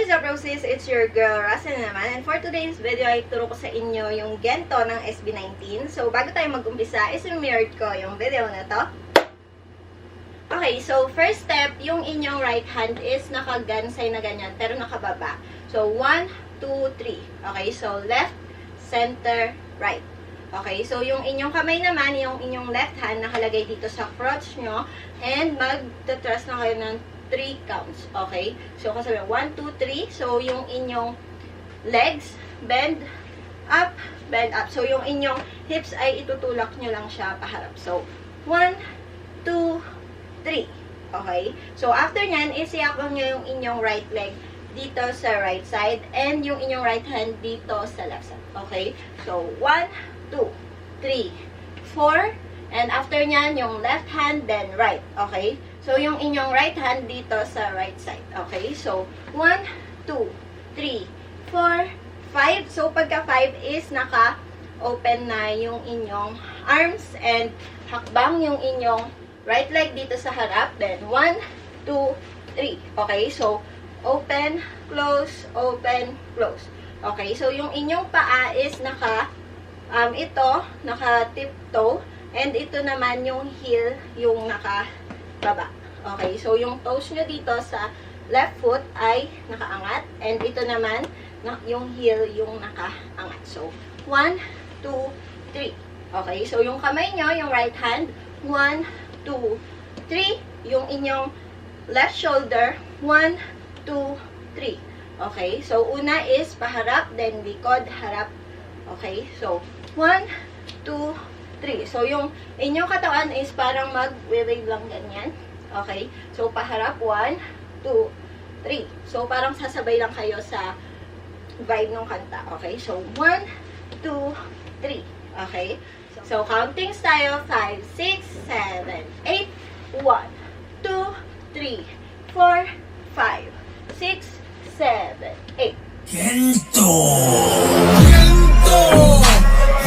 is up, Roses? It's your girl, Rosa naman. And for today's video, ay turo ko sa inyo yung gento ng SB19. So, bago tayo mag-umpisa, is-mirrored ko yung video na to. Okay, so first step, yung inyong right hand is nakagansay na ganyan, pero nakababa. So, 1, 2, 3. Okay, so left, center, right. Okay, so yung inyong kamay naman, yung inyong left hand, nakalagay dito sa crotch nyo. And mag-trust na kayo ng 3 counts. Okay? So, kasi 1, 2, 3. So, yung inyong legs, bend up, bend up. So, yung inyong hips ay itutulak nyo lang siya paharap. So, 1, 2, 3. Okay? So, after nyan, isiyakbang nyo yung inyong right leg dito sa right side and yung inyong right hand dito sa left side. Okay? So, 1, 2, 3, 4. And after nyan, yung left hand, then right. Okay? So, yung inyong right hand dito sa right side. Okay? So, 1, 2, 3, 4, 5. So, pagka 5 is naka-open na yung inyong arms and hakbang yung inyong right leg dito sa harap. Then, 1, 2, 3. Okay? So, open, close, open, close. Okay? So, yung inyong paa is naka-tiptoe. And ito naman yung heel, yung nakababa. Okay, so yung toes nyo dito sa left foot ay nakaangat. And ito naman, yung heel, yung nakaangat. So, 1, 2, 3. Okay, so yung kamay nyo, yung right hand, 1, 2, 3. Yung inyong left shoulder, 1, 2, 3. Okay, so una is paharap, then likod, harap. Okay, so 1, 2, 3. So, yung inyong katawan is parang mag-wave lang ganyan. Okay? So, paharap. 1, 2, 3. So, parang sasabay lang kayo sa vibe ng kanta. Okay? So, 1, 2, 3. Okay? So, countings tayo. 5, 6, 7, 8. 1, 2, 3, 4, 5, 6, 7, 8. Gento! Gento!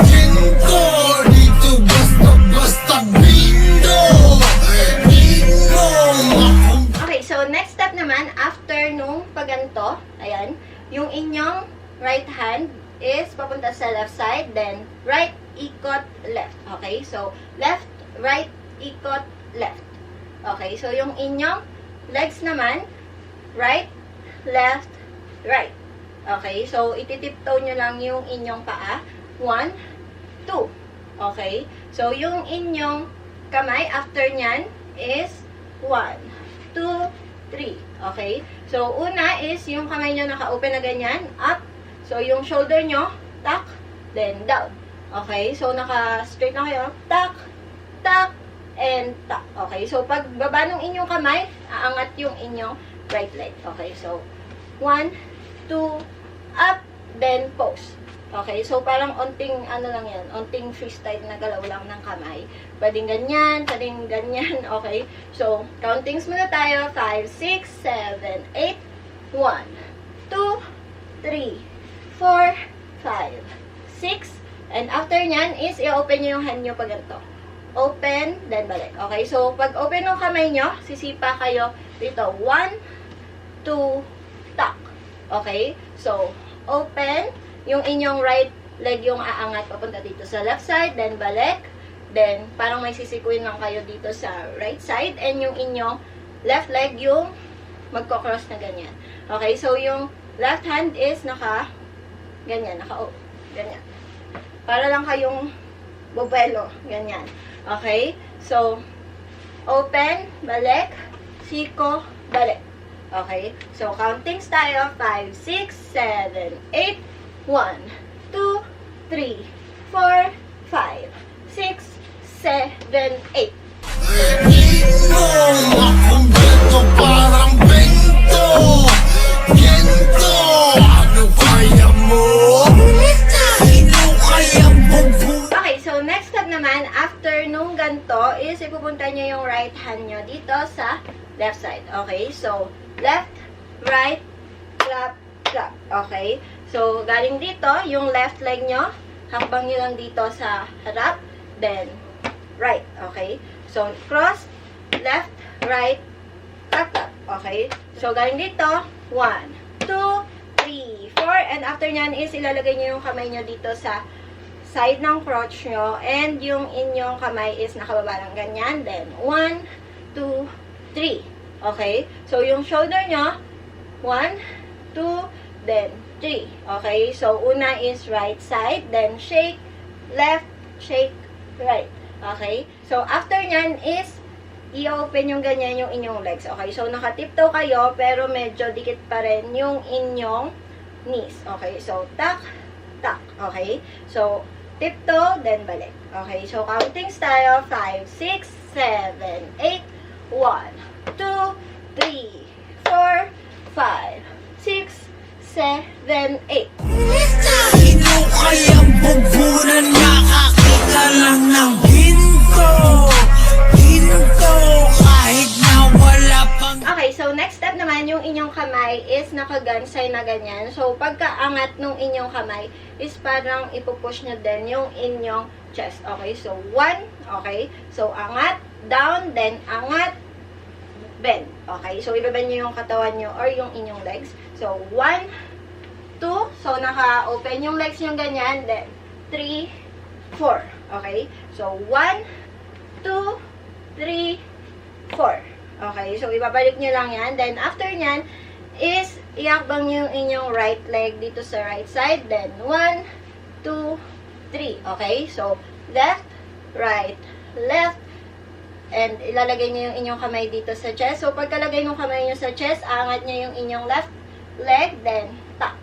Gento! Dito basta bindo! Bindo! Okay, so next step naman, after nung paganto, ayan, yung inyong right hand is papunta sa left side, then right, ikot, left. Okay, so left, right, ikot, left. Okay, so yung inyong legs naman, right, left, right. Okay, so ititiptoe nyo lang yung inyong paa. 1, 2. Okay, so yung inyong kamay after nyan is 1, 2, 3. Okay, so una is yung kamay nyo naka-open na ganyan, up. So yung shoulder nyo, tuck, then down. Okay, so naka-straight na kayo, tuck, tuck, and tuck. Okay, so pag baba ng inyong kamay, aangat yung inyong right leg. Okay, so 1, 2, up, then pose. Okay, so parang onting, ano lang yan, onting freestyle na galaw lang ng kamay. Pwedeng ganyan, pwedeng ganyan, okay? So, countings muna tayo. 5, 6, 7, 8, 1, 2, 3, 4, 5, 6, and after nyan is, i-open nyo yung hand nyo pag ganito. Open, then balik. Okay, so pag open ng kamay nyo, sisipa kayo dito. 1, 2, tuck. Okay, so, open, yung inyong right leg yung aangat papunta dito sa left side, then balik, then parang may sisikuin lang kayo dito sa right side, and yung inyong left leg yung magko-cross na ganyan. Okay, so yung left hand is ganyan, ganyan. Para lang kayong bobelo, ganyan. Okay, so, open, balik, siko, balik. Okay, so countings tayo. 5, 6, 7, 8, 1, 2, 3, 4, 5, 6, 7, 8. Bindo! Akong gento parang bento! Gento! Ano kaya mo? Ano kaya mo? Okay, so next step naman, after nung ganto, is ipupunta nyo yung right hand nyo dito sa left side. Okay, so left, right, clap, clap. Okay? So, galing dito, yung left leg nyo, hakbang nyo lang dito sa harap, then right. Okay? So, cross, left, right, clap, clap. Okay? So, galing dito, 1, 2, And after nyan is ilalagay nyo yung kamay nyo dito sa side ng crotch nyo. And yung inyong kamay is nakababa ng ganyan. Then, 1, 2, 3. Okay? So, yung shoulder nyo, 1, 2, then 3. Okay? So, una is right side. Then, shake, left, shake, right. Okay? So, after nyan is i-open yung ganyan yung inyong legs. Okay? So, nakatiptoe kayo, pero medyo dikit pa rin yung inyong knees. Okay? So, tak, tak. Okay? So, tiptoe, then balik. Okay? So, counting tayo. 5, 6, 7, 8, 1, 2, 3, 4, 5, 6, 7, 8. Sino kayang bubunan nakakita lang ng ginto? Ginto kahit na wala pang... Okay, so next step naman, yung inyong kamay is nakagansay na ganyan. So, pagkaangat nung inyong kamay is parang ipupush nyo din yung inyong chest. Okay, so 1, okay. So, angat, down, then angat, bend. Okay, so ibabend nyo yung katawan nyo or yung inyong legs. So, 1, 2, so naka-open yung legs nyo ganyan, then 3, 4. Okay, so 1, 2, 3, 4. Okay, so ibabalik nyo lang yan. Then, after nyan, is iakbang nyo yung inyong right leg dito sa right side. Then, 1, 2, 3. Okay, so left, right, left, and ilalagay nyo yung inyong kamay dito sa chest. So, pagkalagay ng kamay nyo sa chest, angat nyo yung inyong left leg, then tuck.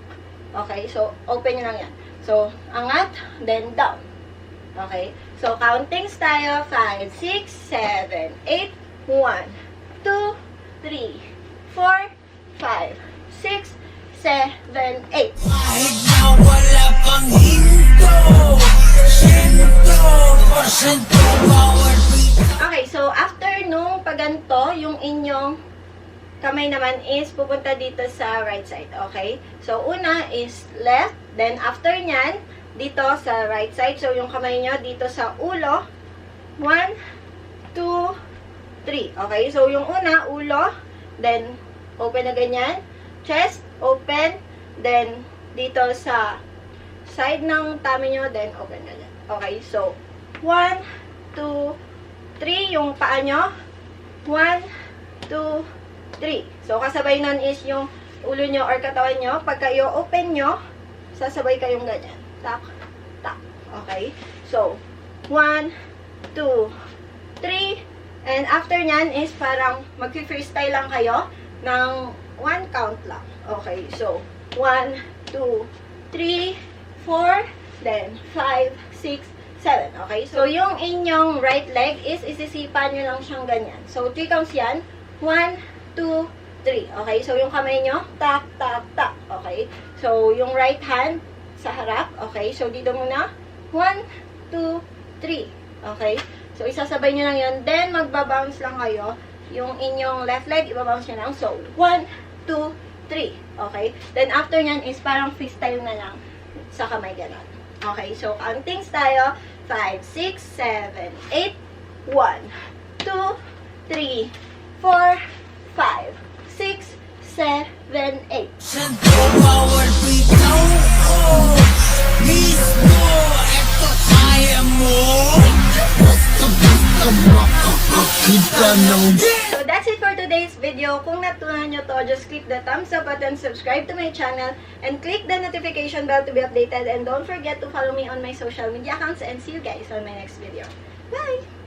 Okay, so open nyo lang yan. So, angat, then down. Okay, so counting tayo. 5, 6, 7, 8, 1, 2, 3, 4, 5, 6, 7, 8. Kahit na wala pang hinto, 100% power beat. Okay, so after nung paganto, yung inyong kamay naman is pupunta dito sa right side. Okay? So, una is left. Then, after nyan, dito sa right side. So, yung kamay nyo dito sa ulo. 1, 2, 3. Okay? So, yung una, ulo. Then, open na ganyan. Chest, open. Then, dito sa side ng tummy nyo. Then, open ganyan. Okay? So, 1, 2, 3. Yung paa nyo. 1, 2, 3. So, kasabay nun is yung ulo nyo or katawan nyo. Pagka i-open nyo, sasabay kayong ganyan. Tak, tak. Okay? So, 1, 2, 3. And after nyan is parang mag-freestyle lang kayo ng 1 count lang. Okay? So, 1, 2, 3, 4, then 5, 6, 7. Okay? So, yung inyong right leg is isisipan nyo lang siyang ganyan. So, 3 counts yan. 1, 2, 3. Okay? So, yung kamay nyo, tak, tak, tak. Okay? So, yung right hand sa harap. Okay? So, dito muna. 1, 2, 3. Okay? So, isasabay nyo lang yun. Then, magbabounce lang kayo. Yung inyong left leg, ibabounce nyo lang. So, 1, 2, 3. Okay? Then, after nyan is parang freestyle na lang sa kamay ganon. Okay? So, counting tayo. 5, 6, 7, 8, 1, 2, 3, 4, 5, 6, 7, 8. Sento power bitaw ko mismo. Eto kaya mo. Basta makakakita ng... So that's it for today's video. Kung natutunan nyo to, just click the thumbs up button, subscribe to my channel, and click the notification bell to be updated. And don't forget to follow me on my social media accounts. And see you guys on my next video. Bye!